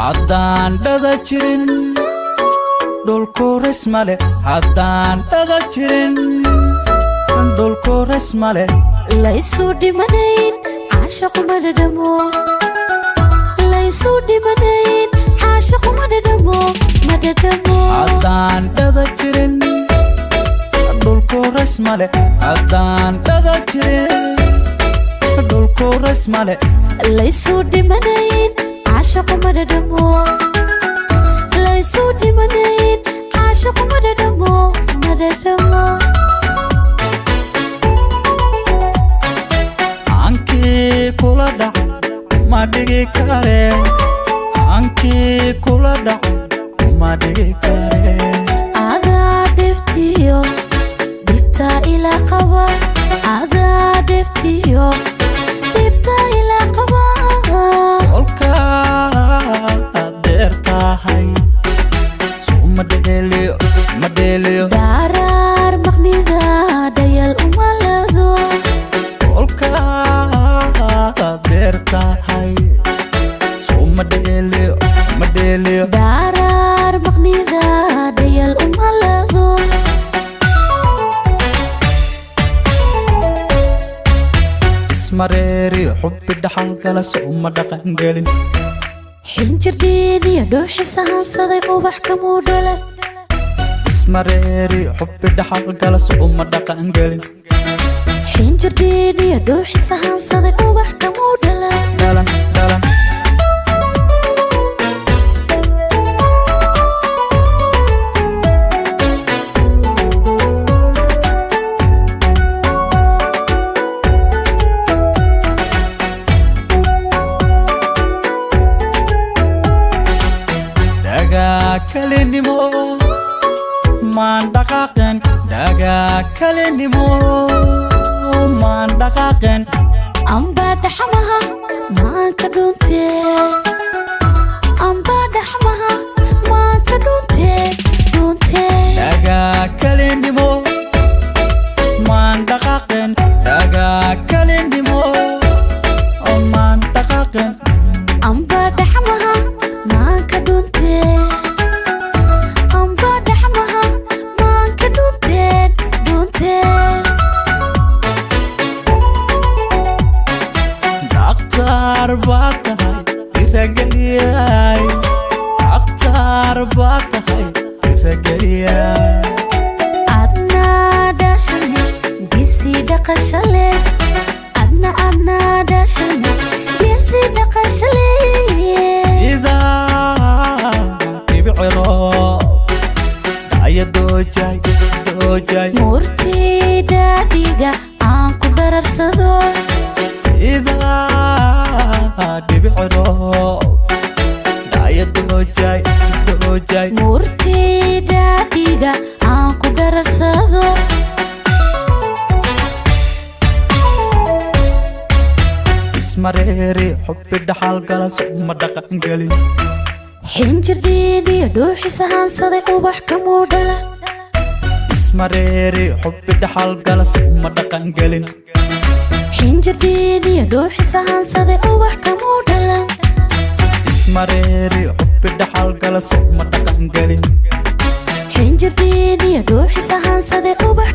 haddaan dhada jirin dhulku rismale haddaan dhada jirin dhulku rismale laysu dhimanayn caashaqu ma dhadhamo laysu dhimanayn caashaqu ma dhadhamo haddaan dhada jirin dhulku rismale haddaan dhada jirin dhulku rismale laysu dhimanayn caashaqu ma dhadhamo laysu dhimanayn caashaqu ma dhadhamo ankii kula dhac ma dhigi kare ankii kula dhac ma dhigi kare adaa dhiftiyo dhibta ila qaba adaa dhiftiyo dhibta ila qaba darar maqnida dayal umalado olka beertahay suma dheeliyo darar maqnida dayal umalado ismareeri xubbi dhaxal kala suma dhaqan gelin xinjirdiin iyo dhuuxisa hansaday ubax kamuu dhalan ismareeri xubbi dhaxal kala suma dhaqan gelin xinjirdiin iyo dhuuxisa hansaday ubax kamuu dhalan kalinimo maan dhaqaaqen dhagaa kalinimo maan dhaqaaqen amba dhaxmaha maanka dhunte amba dhaxmaha maanka dhunte dhagaa kalinimo maan dhaqaaqen dhagaa kalinimo maan dhaqaaqen amba dhaxmaha maanka dhunte أختار باتهاي رجليا أدنى داشني جسي دقشلي أدنى داشني جسي دقشلي إذا تبعرو دايا دوجاي مورتي داديجا أنكو درسدو إذا تبعرو دوجاي مورتي داديجا أنكو درسدو ismareeri xubbi dhaxal kala suma dhaqan gelin xinjirdiin iyo dhuuxisa hansaday ubax kamuu dhalan ismareeri xubbi dhaxal kala suma dhaqan gelin xinjirdiin iyo dhuuxisa hansaday ubax kamuu dhalan ismareeri xubbi dhaxal kala suma dhaqan gelin xinjirdiin iyo dhuuxisa hansaday ubax